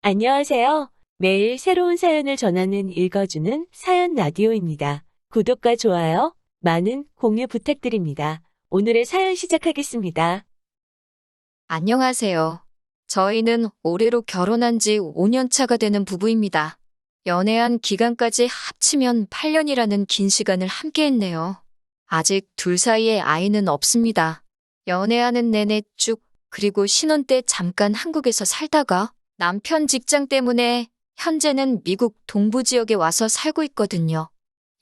안녕하세요. 매일 새로운 사연을 전하는 읽어주는 사연 라디오입니다. 구독과 좋아요, 많은 공유 부탁드립니다. 오늘의 사연 시작하겠습니다. 안녕하세요. 저희는 올해로 결혼한 지 5년 차가 되는 부부입니다. 연애한 기간까지 합치면 8년이라는 긴 시간을 함께 했네요. 아직 둘 사이에 아이는 없습니다. 연애하는 내내 쭉, 그리고 신혼 때 잠깐 한국에서 살다가 남편 직장 때문에 현재는 미국 동부 지역에 와서 살고 있거든요.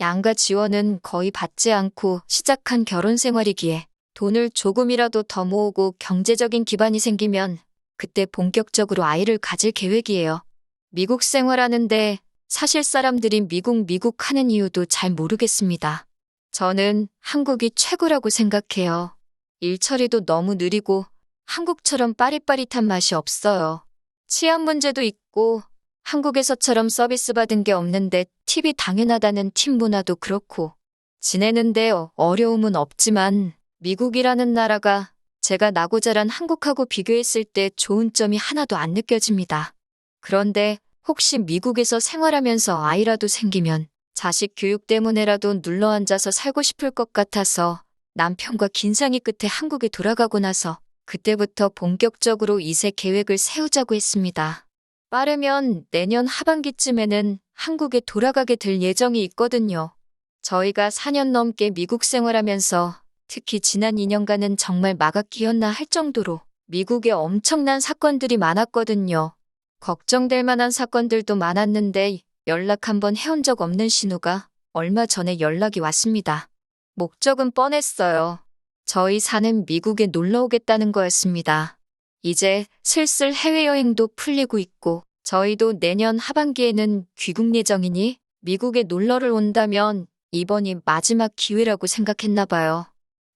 양가 지원은 거의 받지 않고 시작한 결혼 생활이기에 돈을 조금이라도 더 모으고 경제적인 기반이 생기면 그때 본격적으로 아이를 가질 계획이에요. 미국 생활하는데 사실 사람들이 미국 하는 이유도 잘 모르겠습니다. 저는 한국이 최고라고 생각해요. 일 처리도 너무 느리고 한국처럼 빠릿빠릿한 맛이 없어요. 치안 문제도 있고 한국에서처럼 서비스 받은 게 없는데 팁이 당연하다는 팀 문화도 그렇고 지내는데 어려움은 없지만 미국이라는 나라가 제가 나고 자란 한국하고 비교했을 때 좋은 점이 하나도 안 느껴집니다. 그런데 혹시 미국에서 생활하면서 아이라도 생기면 자식 교육 때문에라도 눌러앉아서 살고 싶을 것 같아서 남편과 긴 상의 끝에 한국에 돌아가고 나서 그때부터 본격적으로 이세 계획을 세우자고 했습니다. 빠르면 내년 하반기쯤에는 한국에 돌아가게 될 예정이 있거든요. 저희가 4년 넘게 미국 생활하면서 특히 지난 2년간은 정말 마각기였나 할 정도로 미국에 엄청난 사건들이 많았거든요. 걱정될 만한 사건들도 많았는데 연락 한번 해온 적 없는 신우가 얼마 전에 연락이 왔습니다. 목적은 뻔했어요. 저희 사는 미국에 놀러 오겠다는 거였습니다. 이제 슬슬 해외여행도 풀리고 있고 저희도 내년 하반기에는 귀국 예정이니 미국에 놀러를 온다면 이번이 마지막 기회라고 생각했나 봐요.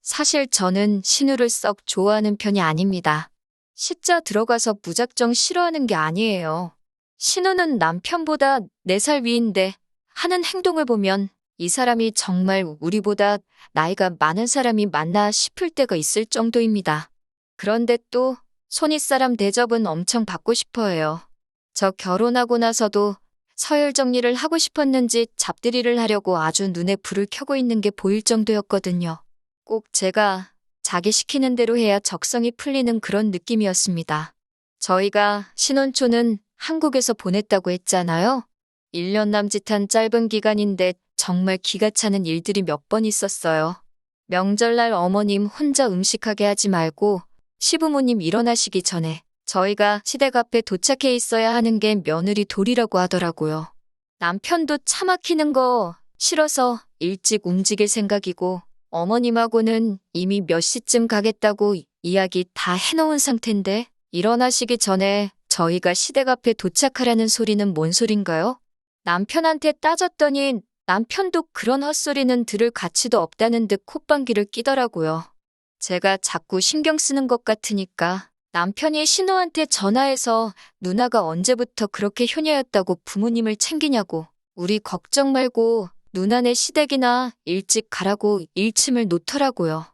사실 저는 신우를 썩 좋아하는 편이 아닙니다. 시자 들어가서 무작정 싫어하는 게 아니에요. 신우는 남편보다 4살 위인데 하는 행동을 보면 이 사람이 정말 우리보다 나이가 많은 사람이 맞나 싶을 때가 있을 정도입니다. 그런데 또 손윗사람 대접은 엄청 받고 싶어 해요. 저 결혼하고 나서도 서열 정리를 하고 싶었는지 잡들이를 하려고 아주 눈에 불을 켜고 있는 게 보일 정도였거든요. 꼭 제가 자기 시키는 대로 해야 적성이 풀리는 그런 느낌이었습니다. 저희가 신혼초는 한국에서 보냈다고 했잖아요. 1년 남짓한 짧은 기간인데 정말 기가 차는 일들이 몇 번 있었어요. 명절날 어머님 혼자 음식하게 하지 말고 시부모님 일어나시기 전에 저희가 시댁 앞에 도착해 있어야 하는 게 며느리 도리라고 하더라고요. 남편도 차 막히는 거 싫어서 일찍 움직일 생각이고 어머님하고는 이미 몇 시쯤 가겠다고 이야기 다 해놓은 상태인데 일어나시기 전에 저희가 시댁 앞에 도착하라는 소리는 뭔 소린가요? 남편한테 따졌더니 남편도 그런 헛소리는 들을 가치도 없다는 듯 콧방귀를 끼더라고요. 제가 자꾸 신경 쓰는 것 같으니까 남편이 신우한테 전화해서 누나가 언제부터 그렇게 효녀였다고 부모님을 챙기냐고 우리 걱정 말고 누나네 시댁이나 일찍 가라고 일침을 놓더라고요.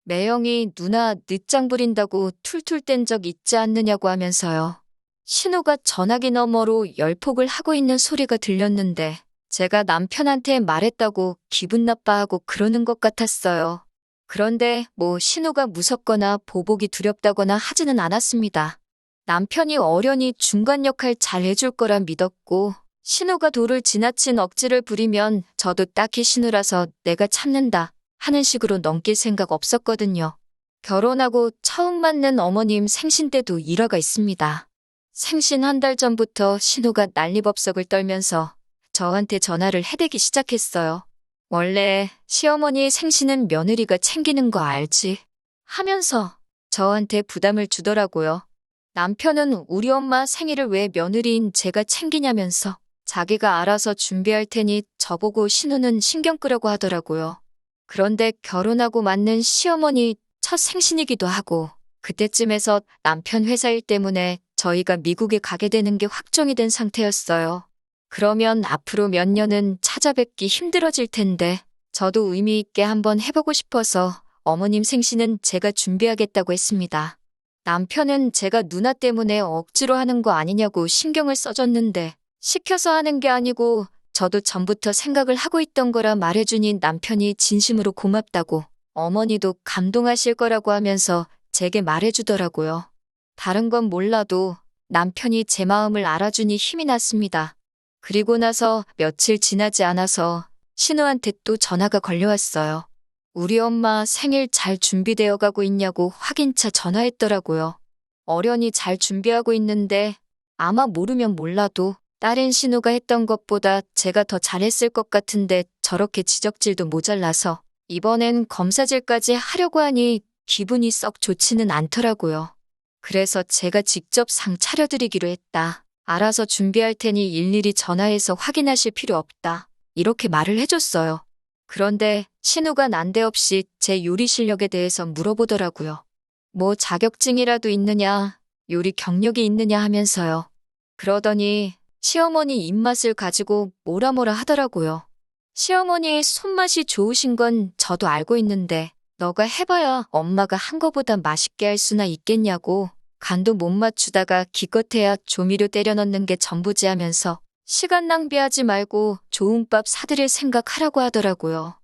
매형이 누나 늦장 부린다고 툴툴 뗀 적 있지 않느냐고 하면서요. 신우가 전화기 너머로 열폭을 하고 있는 소리가 들렸는데 제가 남편한테 말했다고 기분 나빠하고 그러는 것 같았어요. 그런데 뭐 신우가 무섭거나 보복이 두렵다거나 하지는 않았습니다. 남편이 어련히 중간 역할 잘 해줄 거라 믿었고 신우가 도를 지나친 억지를 부리면 저도 딱히 신우라서 내가 참는다 하는 식으로 넘길 생각 없었거든요. 결혼하고 처음 맞는 어머님 생신 때도 일화가 있습니다. 생신 한 달 전부터 신우가 난리법석을 떨면서 저한테 전화를 해대기 시작했어요. 원래 시어머니 생신은 며느리가 챙기는 거 알지? 하면서 저한테 부담을 주더라고요. 남편은 우리 엄마 생일을 왜 며느리인 제가 챙기냐면서 자기가 알아서 준비할 테니 저보고 신우는 신경 끄려고 하더라고요. 그런데 결혼하고 맞는 시어머니 첫 생신이기도 하고 그때쯤에서 남편 회사 일 때문에 저희가 미국에 가게 되는 게 확정이 된 상태였어요. 그러면 앞으로 몇 년은 찾아뵙기 힘들어질 텐데 저도 의미 있게 한번 해보고 싶어서 어머님 생신은 제가 준비하겠다고 했습니다. 남편은 제가 누나 때문에 억지로 하는 거 아니냐고 신경을 써줬는데 시켜서 하는 게 아니고 저도 전부터 생각을 하고 있던 거라 말해주니 남편이 진심으로 고맙다고 어머니도 감동하실 거라고 하면서 제게 말해주더라고요. 다른 건 몰라도 남편이 제 마음을 알아주니 힘이 났습니다. 그리고 나서 며칠 지나지 않아서 신우한테 또 전화가 걸려왔어요. 우리 엄마 생일 잘 준비되어 가고 있냐고 확인차 전화했더라고요. 어련히 잘 준비하고 있는데 아마 모르면 몰라도 딸인 신우가 했던 것보다 제가 더 잘했을 것 같은데 저렇게 지적질도 모자라서 이번엔 검사질까지 하려고 하니 기분이 썩 좋지는 않더라고요. 그래서 제가 직접 상 차려드리기로 했다. 알아서 준비할 테니 일일이 전화해서 확인하실 필요 없다. 이렇게 말을 해줬어요. 그런데 신우가 난데없이 제 요리 실력에 대해서 물어보더라고요. 뭐 자격증이라도 있느냐, 요리 경력이 있느냐 하면서요. 그러더니 시어머니 입맛을 가지고 뭐라 하더라고요. 시어머니의 손맛이 좋으신 건 저도 알고 있는데 너가 해봐야 엄마가 한 거보다 맛있게 할 수나 있겠냐고 간도 못 맞추다가 기껏해야 조미료 때려 넣는 게 전부지 하면서 시간 낭비하지 말고 좋은 밥 사드릴 생각하라고 하더라고요.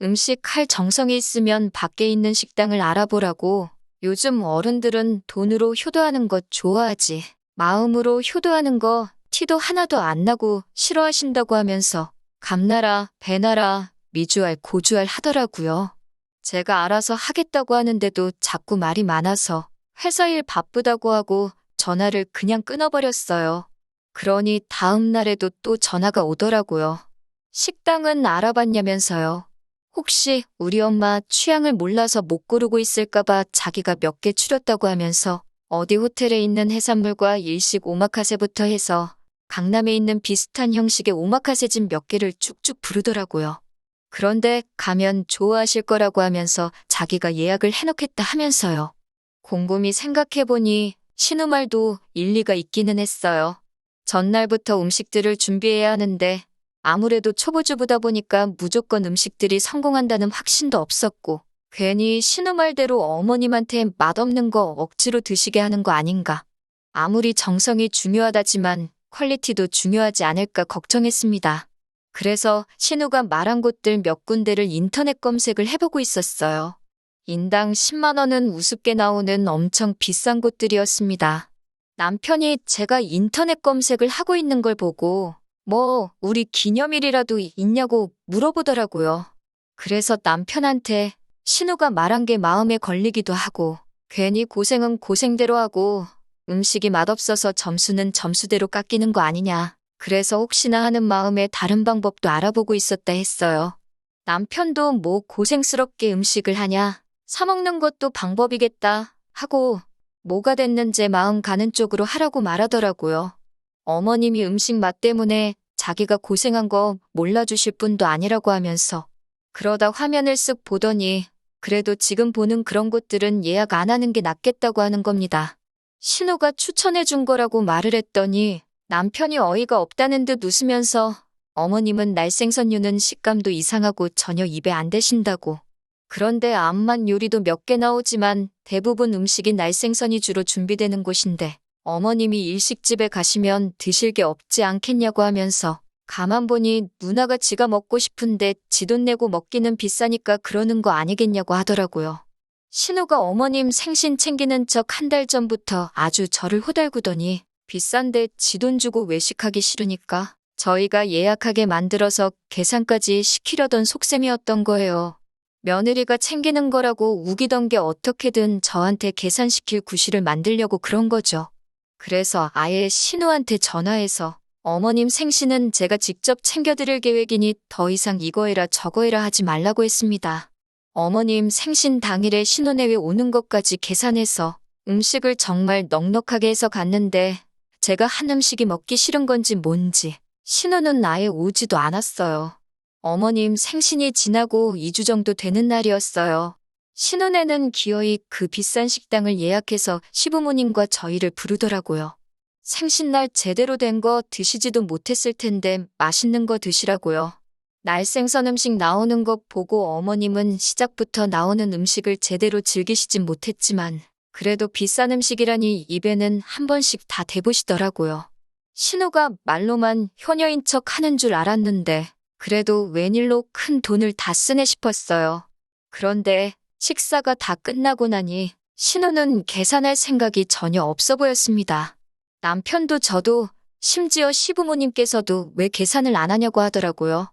음식 할 정성이 있으면 밖에 있는 식당을 알아보라고. 요즘 어른들은 돈으로 효도하는 것 좋아하지. 마음으로 효도하는 거 티도 하나도 안 나고 싫어하신다고 하면서 감나라, 배나라, 미주알, 고주알 하더라고요. 제가 알아서 하겠다고 하는데도 자꾸 말이 많아서 회사 일 바쁘다고 하고 전화를 그냥 끊어버렸어요. 그러니 다음 날에도 또 전화가 오더라고요. 식당은 알아봤냐면서요. 혹시 우리 엄마 취향을 몰라서 못 고르고 있을까봐 자기가 몇 개 추렸다고 하면서 어디 호텔에 있는 해산물과 일식 오마카세부터 해서 강남에 있는 비슷한 형식의 오마카세 집 몇 개를 쭉쭉 부르더라고요. 그런데 가면 좋아하실 거라고 하면서 자기가 예약을 해놓겠다 하면서요. 곰곰이 생각해보니 신우 말도 일리가 있기는 했어요. 전날부터 음식들을 준비해야 하는데 아무래도 초보주부다 보니까 무조건 음식들이 성공한다는 확신도 없었고 괜히 신우 말대로 어머님한테 맛없는 거 억지로 드시게 하는 거 아닌가. 아무리 정성이 중요하다지만 퀄리티도 중요하지 않을까 걱정했습니다. 그래서 신우가 말한 곳들 몇 군데를 인터넷 검색을 해보고 있었어요. 인당 10만 원은 우습게 나오는 엄청 비싼 곳들이었습니다. 남편이 제가 인터넷 검색을 하고 있는 걸 보고 뭐 우리 기념일이라도 있냐고 물어보더라고요. 그래서 남편한테 신우가 말한 게 마음에 걸리기도 하고 괜히 고생은 고생대로 하고 음식이 맛없어서 점수는 점수대로 깎이는 거 아니냐. 그래서 혹시나 하는 마음에 다른 방법도 알아보고 있었다 했어요. 남편도 뭐 고생스럽게 음식을 하냐. 사 먹는 것도 방법이겠다 하고 뭐가 됐는 제 마음 가는 쪽으로 하라고 말하더라고요. 어머님이 음식 맛 때문에 자기가 고생한 거 몰라주실 분도 아니라고 하면서 그러다 화면을 쓱 보더니 그래도 지금 보는 그런 곳들은 예약 안 하는 게 낫겠다고 하는 겁니다. 신우가 추천해 준 거라고 말을 했더니 남편이 어이가 없다는 듯 웃으면서 어머님은 날생선류는 식감도 이상하고 전혀 입에 안 대신다고. 그런데 암만 요리도 몇 개 나오지만 대부분 음식이 날생선이 주로 준비되는 곳인데 어머님이 일식집에 가시면 드실 게 없지 않겠냐고 하면서 가만 보니 누나가 지가 먹고 싶은데 지 돈 내고 먹기는 비싸니까 그러는 거 아니겠냐고 하더라고요. 신우가 어머님 생신 챙기는 척 한 달 전부터 아주 저를 호달구더니 비싼데 지 돈 주고 외식하기 싫으니까 저희가 예약하게 만들어서 계산까지 시키려던 속셈이었던 거예요. 며느리가 챙기는 거라고 우기던 게 어떻게든 저한테 계산시킬 구실을 만들려고 그런 거죠. 그래서 아예 신우한테 전화해서 어머님 생신은 제가 직접 챙겨드릴 계획이니 더 이상 이거 해라 저거 해라 하지 말라고 했습니다. 어머님 생신 당일에 신혼여행 오는 것까지 계산해서 음식을 정말 넉넉하게 해서 갔는데 제가 한 음식이 먹기 싫은 건지 뭔지 신우는 아예 오지도 않았어요. 어머님 생신이 지나고 2주 정도 되는 날이었어요. 신혼에는 기어이 그 비싼 식당을 예약해서 시부모님과 저희를 부르더라고요. 생신날 제대로 된 거 드시지도 못했을 텐데 맛있는 거 드시라고요. 날생선 음식 나오는 거 보고 어머님은 시작부터 나오는 음식을 제대로 즐기시진 못했지만 그래도 비싼 음식이라니 입에는 한 번씩 다 대보시더라고요. 신우가 말로만 효녀인 척 하는 줄 알았는데 그래도 웬일로 큰 돈을 다 쓰네 싶었어요. 그런데 식사가 다 끝나고 나니 신우는 계산할 생각이 전혀 없어 보였습니다. 남편도 저도 심지어 시부모님께서도 왜 계산을 안 하냐고 하더라고요.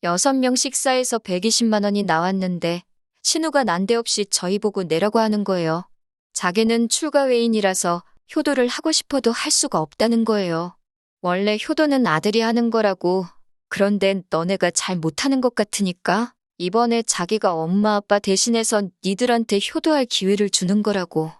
6명 식사에서 120만 원이 나왔는데 신우가 난데없이 저희 보고 내라고 하는 거예요. 자기는 출가 외인이라서 효도를 하고 싶어도 할 수가 없다는 거예요. 원래 효도는 아들이 하는 거라고. 그런데 너네가 잘 못하는 것 같으니까 이번에 자기가 엄마 아빠 대신해서 니들한테 효도할 기회를 주는 거라고.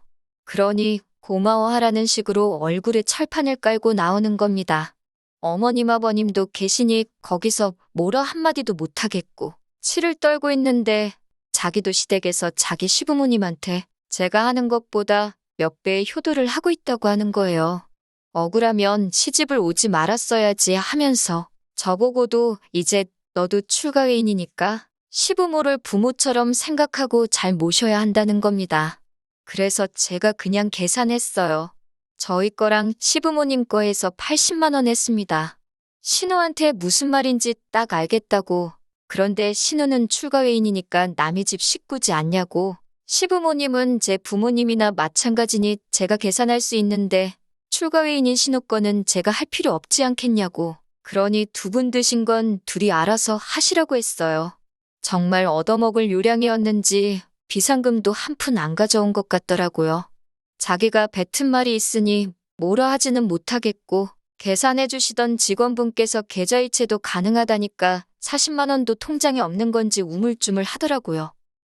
그러니 고마워하라는 식으로 얼굴에 철판을 깔고 나오는 겁니다. 어머님 아버님도 계시니 거기서 뭐라 한마디도 못하겠고 치를 떨고 있는데 자기도 시댁에서 자기 시부모님한테 제가 하는 것보다 몇 배의 효도를 하고 있다고 하는 거예요. 억울하면 시집을 오지 말았어야지 하면서 저보고도 이제 너도 출가회인이니까 시부모를 부모처럼 생각하고 잘 모셔야 한다는 겁니다. 그래서 제가 그냥 계산했어요. 저희 거랑 시부모님 거에서 80만 원 했습니다. 신우한테 무슨 말인지 딱 알겠다고. 그런데 신우는 출가회인이니까 남의 집 식구지 않냐고. 시부모님은 제 부모님이나 마찬가지니 제가 계산할 수 있는데 출가회인인 신우 거는 제가 할 필요 없지 않겠냐고. 그러니 두 분 드신 건 둘이 알아서 하시라고 했어요. 정말 얻어먹을 요량이었는지 비상금도 한 푼 안 가져온 것 같더라고요. 자기가 뱉은 말이 있으니 뭐라 하지는 못하겠고 계산해 주시던 직원분께서 계좌이체도 가능하다니까 40만 원도 통장에 없는 건지 우물쭈물 하더라고요.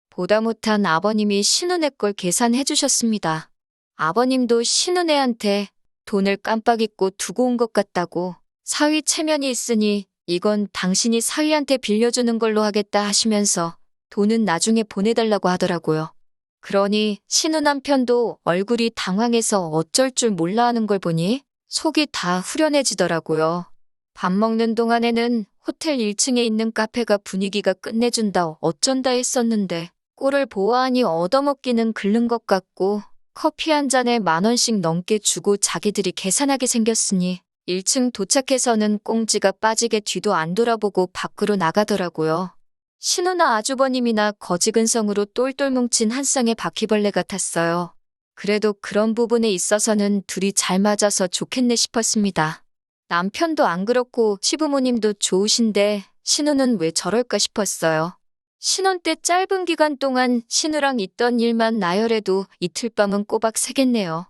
보다 못한 아버님이 신우네 걸 계산해 주셨습니다. 아버님도 신우네한테 돈을 깜빡 잊고 두고 온 것 같다고. 사위 체면이 있으니 이건 당신이 사위한테 빌려주는 걸로 하겠다 하시면서 돈은 나중에 보내달라고 하더라고요. 그러니 신우 남편도 얼굴이 당황해서 어쩔 줄 몰라 하는 걸 보니 속이 다 후련해지더라고요. 밥 먹는 동안에는 호텔 1층에 있는 카페가 분위기가 끝내준다 어쩐다 했었는데 꼴을 보아하니 얻어먹기는 글른 것 같고 커피 한 잔에 10,000원씩 넘게 주고 자기들이 계산하게 생겼으니 1층 도착해서는 꽁지가 빠지게 뒤도 안 돌아보고 밖으로 나가더라고요. 신우나 아주버님이나 거지근성으로 똘똘 뭉친 한 쌍의 바퀴벌레 같았어요. 그래도 그런 부분에 있어서는 둘이 잘 맞아서 좋겠네 싶었습니다. 남편도 안 그렇고 시부모님도 좋으신데 신우는 왜 저럴까 싶었어요. 신혼 때 짧은 기간 동안 신우랑 있던 일만 나열해도 이틀 밤은 꼬박 새겠네요.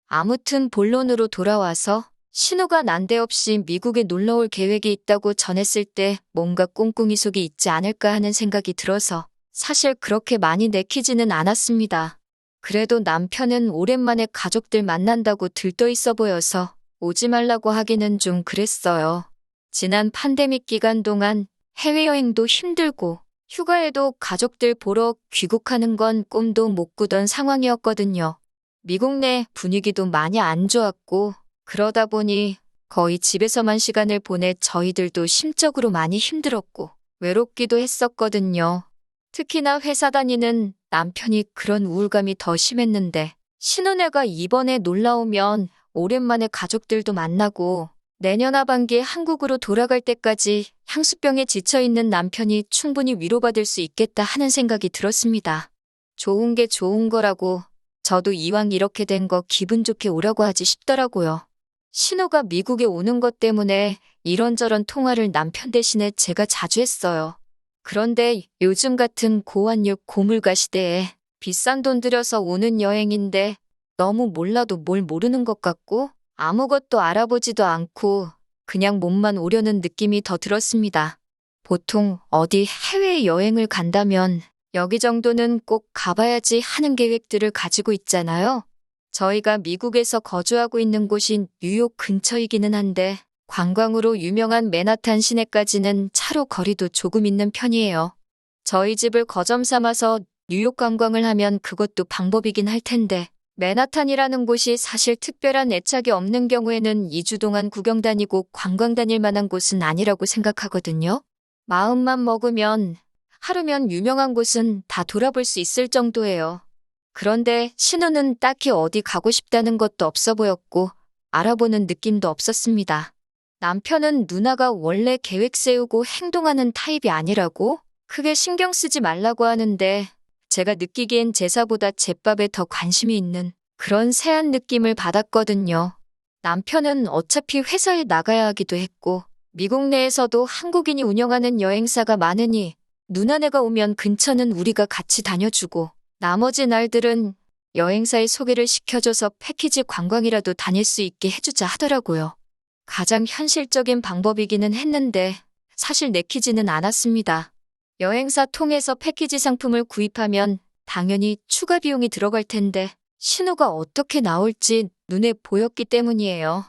아무튼 본론으로 돌아와서 신우가 난데없이 미국에 놀러올 계획이 있다고 전했을 때 뭔가 꿍꿍이 속이 있지 않을까 하는 생각이 들어서 사실 그렇게 많이 내키지는 않았습니다. 그래도 남편은 오랜만에 가족들 만난다고 들떠 있어 보여서 오지 말라고 하기는 좀 그랬어요. 지난 팬데믹 기간 동안 해외여행도 힘들고 휴가에도 가족들 보러 귀국하는 건 꿈도 못 꾸던 상황이었거든요. 미국 내 분위기도 많이 안 좋았고 그러다 보니 거의 집에서만 시간을 보내 저희들도 심적으로 많이 힘들었고 외롭기도 했었거든요. 특히나 회사 다니는 남편이 그런 우울감이 더 심했는데 신혼애가 이번에 놀러 오면 오랜만에 가족들도 만나고 내년 하반기에 한국으로 돌아갈 때까지 향수병에 지쳐있는 남편이 충분히 위로받을 수 있겠다 하는 생각이 들었습니다. 좋은 게 좋은 거라고 저도 이왕 이렇게 된 거 기분 좋게 오라고 하지 싶더라고요. 신우가 미국에 오는 것 때문에 이런저런 통화를 남편 대신에 제가 자주 했어요. 그런데 요즘 같은 고환율 고물가 시대에 비싼 돈 들여서 오는 여행인데 너무 몰라도 뭘 모르는 것 같고 아무것도 알아보지도 않고 그냥 몸만 오려는 느낌이 더 들었습니다. 보통 어디 해외여행을 간다면 여기 정도는 꼭 가봐야지 하는 계획들을 가지고 있잖아요. 저희가 미국에서 거주하고 있는 곳이 뉴욕 근처이기는 한데 관광으로 유명한 맨하탄 시내까지는 차로 거리도 조금 있는 편이에요. 저희 집을 거점 삼아서 뉴욕 관광을 하면 그것도 방법이긴 할 텐데 맨하탄이라는 곳이 사실 특별한 애착이 없는 경우에는 2주 동안 구경 다니고 관광 다닐 만한 곳은 아니라고 생각하거든요. 마음만 먹으면 하루면 유명한 곳은 다 돌아볼 수 있을 정도예요. 그런데 신우는 딱히 어디 가고 싶다는 것도 없어 보였고 알아보는 느낌도 없었습니다. 남편은 누나가 원래 계획 세우고 행동하는 타입이 아니라고 크게 신경 쓰지 말라고 하는데 제가 느끼기엔 제사보다 제밥에 더 관심이 있는 그런 세한 느낌을 받았거든요. 남편은 어차피 회사에 나가야 하기도 했고 미국 내에서도 한국인이 운영하는 여행사가 많으니 누나네가 오면 근처는 우리가 같이 다녀주고 나머지 날들은 여행사에 소개를 시켜줘서 패키지 관광이라도 다닐 수 있게 해주자 하더라고요. 가장 현실적인 방법이기는 했는데 사실 내키지는 않았습니다. 여행사 통해서 패키지 상품을 구입하면 당연히 추가 비용이 들어갈 텐데 신우가 어떻게 나올지 눈에 보였기 때문이에요.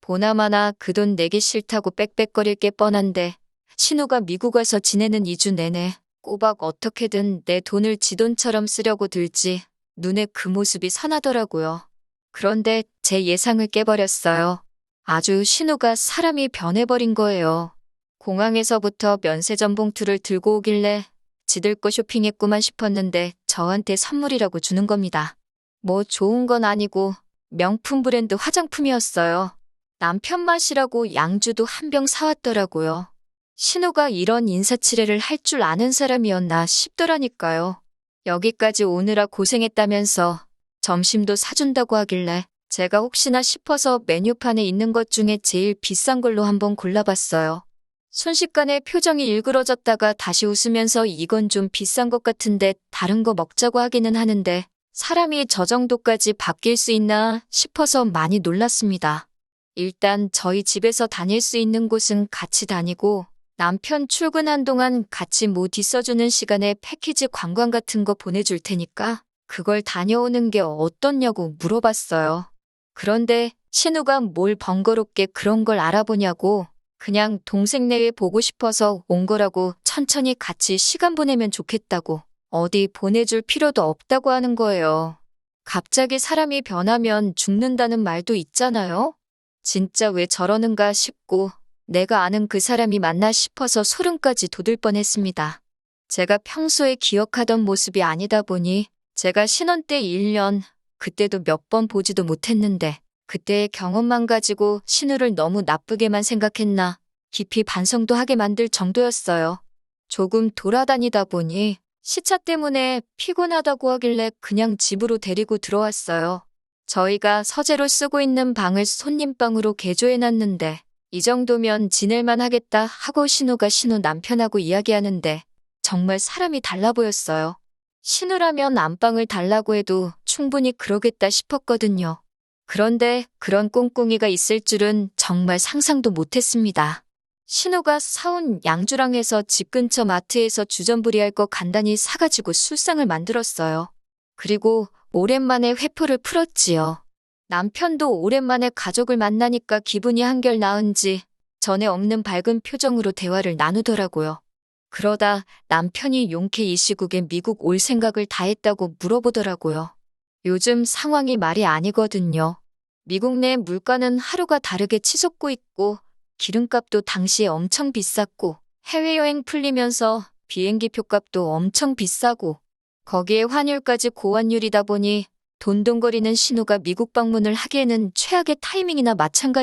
보나마나 그 돈 내기 싫다고 빽빽거릴 게 뻔한데 신우가 미국 와서 지내는 2주 내내 꼬박 어떻게든 내 돈을 지 돈처럼 쓰려고 들지 눈에 그 모습이 선하더라고요. 그런데 제 예상을 깨버렸어요. 아주 신우가 사람이 변해버린 거예요. 공항에서부터 면세점 봉투를 들고 오길래 지들 거 쇼핑했구만 싶었는데 저한테 선물이라고 주는 겁니다. 뭐 좋은 건 아니고 명품 브랜드 화장품이었어요. 남편 맛이라고 양주도 한 병 사왔더라고요. 신우가 이런 인사치레를 할 줄 아는 사람이었나 싶더라니까요. 여기까지 오느라 고생했다면서 점심도 사준다고 하길래 제가 혹시나 싶어서 메뉴판에 있는 것 중에 제일 비싼 걸로 한번 골라봤어요. 순식간에 표정이 일그러졌다가 다시 웃으면서 이건 좀 비싼 것 같은데 다른 거 먹자고 하기는 하는데 사람이 저 정도까지 바뀔 수 있나 싶어서 많이 놀랐습니다. 일단 저희 집에서 다닐 수 있는 곳은 같이 다니고 남편 출근한 동안 같이 뭐 뒷써주는 시간에 패키지 관광 같은 거 보내줄 테니까 그걸 다녀오는 게 어떻냐고 물어봤어요. 그런데 신우가 뭘 번거롭게 그런 걸 알아보냐고 그냥 동생네에 보고 싶어서 온 거라고 천천히 같이 시간 보내면 좋겠다고 어디 보내줄 필요도 없다고 하는 거예요. 갑자기 사람이 변하면 죽는다는 말도 있잖아요. 진짜 왜 저러는가 싶고 내가 아는 그 사람이 맞나 싶어서 소름까지 돋을 뻔했습니다. 제가 평소에 기억하던 모습이 아니다 보니 제가 신혼 때 1년, 그때도 몇 번 보지도 못했는데 그때의 경험만 가지고 신우를 너무 나쁘게만 생각했나 깊이 반성도 하게 만들 정도였어요. 조금 돌아다니다 보니 시차 때문에 피곤하다고 하길래 그냥 집으로 데리고 들어왔어요. 저희가 서재로 쓰고 있는 방을 손님방으로 개조해놨는데 이 정도면 지낼만 하겠다 하고 신우가 신우 남편하고 이야기하는데 정말 사람이 달라 보였어요. 신우라면 안방을 달라고 해도 충분히 그러겠다 싶었거든요. 그런데 그런 꿍꿍이가 있을 줄은 정말 상상도 못했습니다. 신우가 사온 양주랑에서 집 근처 마트에서 주전부리할 거 간단히 사가지고 술상을 만들었어요. 그리고 오랜만에 회포를 풀었지요. 남편도 오랜만에 가족을 만나니까 기분이 한결 나은지 전에 없는 밝은 표정으로 대화를 나누더라고요. 그러다 남편이 용케 이 시국에 미국 올 생각을 다 했다고 물어보더라고요. 요즘 상황이 말이 아니거든요. 미국 내 물가는 하루가 다르게 치솟고 있고 기름값도 당시에 엄청 비쌌고 해외여행 풀리면서 비행기 표값도 엄청 비싸고 거기에 환율까지 고환율이다 보니 돈돈거리는 신우가 미국 방문을 하기에는 최악의 타이밍이나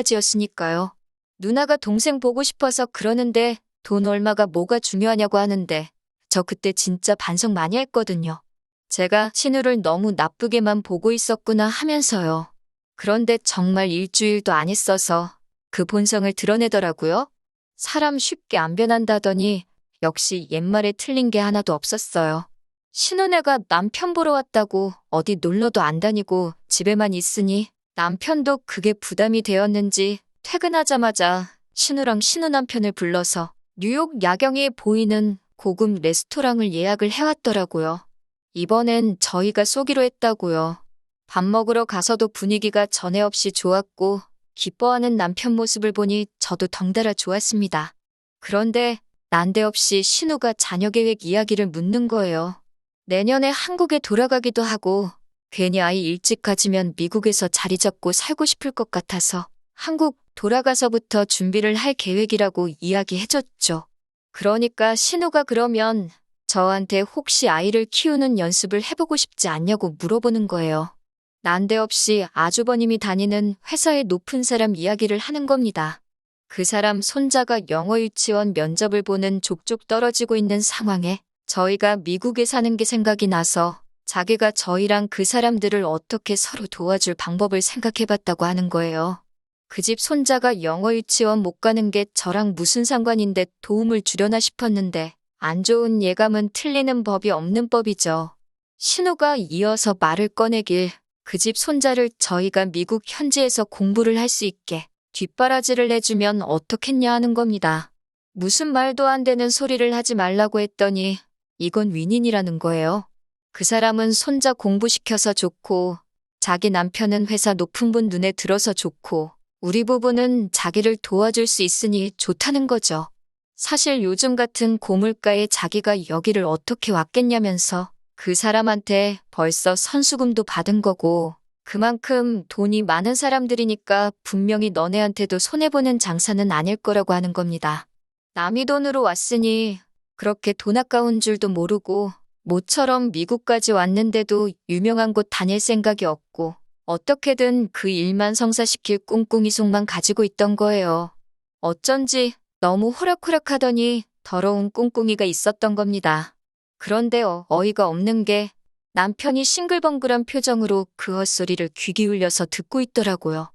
마찬가지였으니까요. 누나가 동생 보고 싶어서 그러는데 돈 얼마가 뭐가 중요하냐고 하는데 저 그때 진짜 반성 많이 했거든요. 제가 신우를 너무 나쁘게만 보고 있었구나 하면서요. 그런데 정말 일주일도 안 있어서 그 본성을 드러내더라고요. 사람 쉽게 안 변한다더니 역시 옛말에 틀린 게 하나도 없었어요. 신혼애가 남편 보러 왔다고 어디 놀러도 안 다니고 집에만 있으니 남편도 그게 부담이 되었는지 퇴근하자마자 신우랑 신우 남편을 불러서 뉴욕 야경이 보이는 고급 레스토랑을 예약을 해왔더라고요. 이번엔 저희가 쏘기로 했다고요. 밥 먹으러 가서도 분위기가 전에 없이 좋았고 기뻐하는 남편 모습을 보니 저도 덩달아 좋았습니다. 그런데 난데없이 신우가 자녀 계획 이야기를 묻는 거예요. 내년에 한국에 돌아가기도 하고 괜히 아이 일찍 가지면 미국에서 자리 잡고 살고 싶을 것 같아서 한국 돌아가서부터 준비를 할 계획이라고 이야기해줬죠. 그러니까 신우가 그러면 저한테 혹시 아이를 키우는 연습을 해보고 싶지 않냐고 물어보는 거예요. 난데없이 아주버님이 다니는 회사의 높은 사람 이야기를 하는 겁니다. 그 사람 손자가 영어 유치원 면접을 보는 족족 떨어지고 있는 상황에 저희가 미국에 사는 게 생각이 나서 자기가 저희랑 그 사람들을 어떻게 서로 도와줄 방법을 생각해봤다고 하는 거예요. 그 집 손자가 영어 유치원 못 가는 게 저랑 무슨 상관인데 도움을 주려나 싶었는데 안 좋은 예감은 틀리는 법이 없는 법이죠. 신우가 이어서 말을 꺼내길 그 집 손자를 저희가 미국 현지에서 공부를 할 수 있게 뒷바라지를 해주면 어떻겠냐 하는 겁니다. 무슨 말도 안 되는 소리를 하지 말라고 했더니 이건 윈윈이라는 거예요. 그 사람은 손자 공부시켜서 좋고 자기 남편은 회사 높은 분 눈에 들어서 좋고 우리 부부는 자기를 도와줄 수 있으니 좋다는 거죠. 사실 요즘 같은 고물가에 자기가 여기를 어떻게 왔겠냐면서 그 사람한테 벌써 선수금도 받은 거고 그만큼 돈이 많은 사람들이니까 분명히 너네한테도 손해보는 장사는 아닐 거라고 하는 겁니다. 남이 돈으로 왔으니 그렇게 돈 아까운 줄도 모르고 모처럼 미국까지 왔는데도 유명한 곳 다닐 생각이 없고 어떻게든 그 일만 성사시킬 꿍꿍이 속만 가지고 있던 거예요. 어쩐지 너무 호락호락하더니 더러운 꿍꿍이가 있었던 겁니다. 그런데 어이가 없는 게 남편이 싱글벙글한 표정으로 그 헛소리를 귀 기울여서 듣고 있더라고요.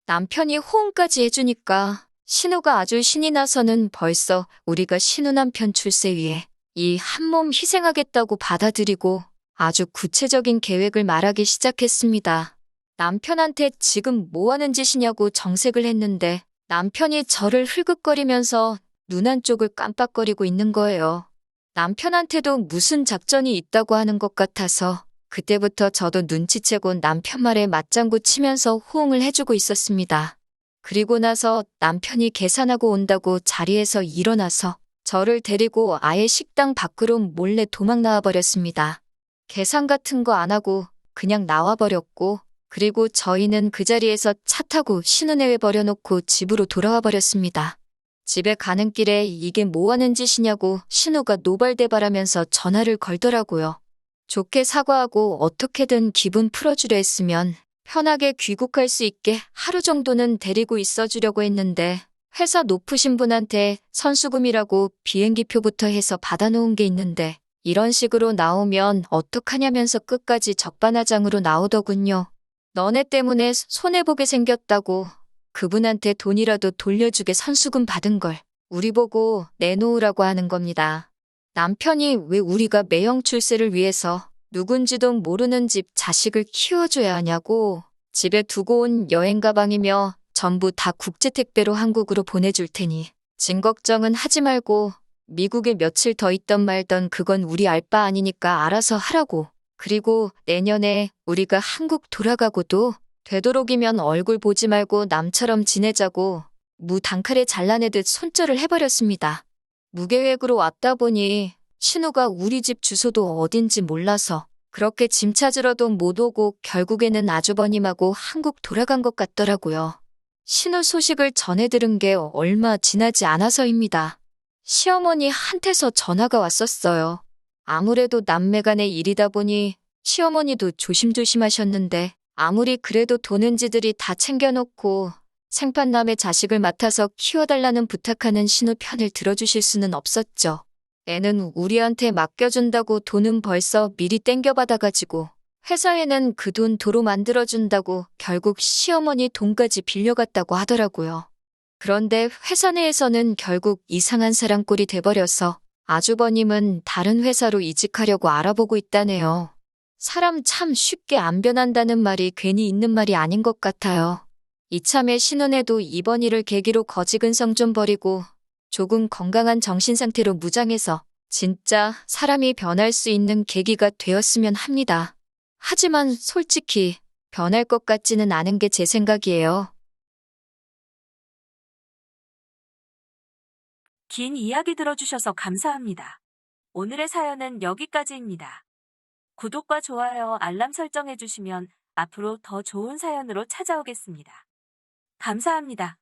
남편이 호응까지 해주니까 신우가 아주 신이 나서는 벌써 우리가 신우 남편 출세 위해 이 한 몸 희생하겠다고 받아들이고 아주 구체적인 계획을 말하기 시작했습니다. 남편한테 지금 뭐 하는 짓이냐고 정색을 했는데 남편이 저를 흘긋거리면서 눈 한쪽을 깜빡거리고 있는 거예요. 남편한테도 무슨 작전이 있다고 하는 것 같아서 그때부터 저도 눈치채고 남편 말에 맞장구 치면서 호응을 해주고 있었습니다. 그리고 나서 남편이 계산하고 온다고 자리에서 일어나서 저를 데리고 아예 식당 밖으로 몰래 도망 나와버렸습니다. 계산 같은 거 안 하고 그냥 나와버렸고 그리고 저희는 그 자리에서 차 타고 신혼여행 버려놓고 집으로 돌아와 버렸습니다. 집에 가는 길에 이게 뭐 하는 짓이냐고 신우가 노발대발하면서 전화를 걸더라고요. 좋게 사과하고 어떻게든 기분 풀어주려 했으면 편하게 귀국할 수 있게 하루 정도는 데리고 있어주려고 했는데 회사 높으신 분한테 선수금이라고 비행기표부터 해서 받아놓은 게 있는데 이런 식으로 나오면 어떡하냐면서 끝까지 적반하장으로 나오더군요. 너네 때문에 손해보게 생겼다고 그분한테 돈이라도 돌려주게 선수금 받은 걸 우리 보고 내놓으라고 하는 겁니다. 남편이 왜 우리가 매형 출세를 위해서 누군지도 모르는 집 자식을 키워줘야 하냐고 집에 두고 온 여행 가방이며 전부 다 국제택배로 한국으로 보내줄 테니 짐 걱정은 하지 말고 미국에 며칠 더 있던 말던 그건 우리 알 바 아니니까 알아서 하라고. 그리고 내년에 우리가 한국 돌아가고도 되도록이면 얼굴 보지 말고 남처럼 지내자고 무단칼에 잘라내듯 손절을 해버렸습니다. 무계획으로 왔다 보니 신우가 우리 집 주소도 어딘지 몰라서 그렇게 짐 찾으러도 못 오고 결국에는 아주버님하고 한국 돌아간 것 같더라고요. 신우 소식을 전해 들은 게 얼마 지나지 않아서입니다. 시어머니한테서 전화가 왔었어요. 아무래도 남매간의 일이다 보니 시어머니도 조심조심하셨는데 아무리 그래도 도는지들이 다 챙겨놓고 생판남의 자식을 맡아서 키워달라는 부탁하는 신우 편을 들어주실 수는 없었죠. 애는 우리한테 맡겨준다고 돈은 벌써 미리 땡겨받아가지고 회사에는 그 돈 도로 만들어준다고 결국 시어머니 돈까지 빌려갔다고 하더라고요. 그런데 회사 내에서는 결국 이상한 사람 꼴이 돼버려서 아주버님은 다른 회사로 이직하려고 알아보고 있다네요. 사람 참 쉽게 안 변한다는 말이 괜히 있는 말이 아닌 것 같아요. 이참에 신혼에도 이번 일을 계기로 거지근성 좀 버리고 조금 건강한 정신 상태로 무장해서 진짜 사람이 변할 수 있는 계기가 되었으면 합니다. 하지만 솔직히 변할 것 같지는 않은 게 제 생각이에요. 긴 이야기 들어주셔서 감사합니다. 오늘의 사연은 여기까지입니다. 구독과 좋아요, 알람 설정해주시면 앞으로 더 좋은 사연으로 찾아오겠습니다. 감사합니다.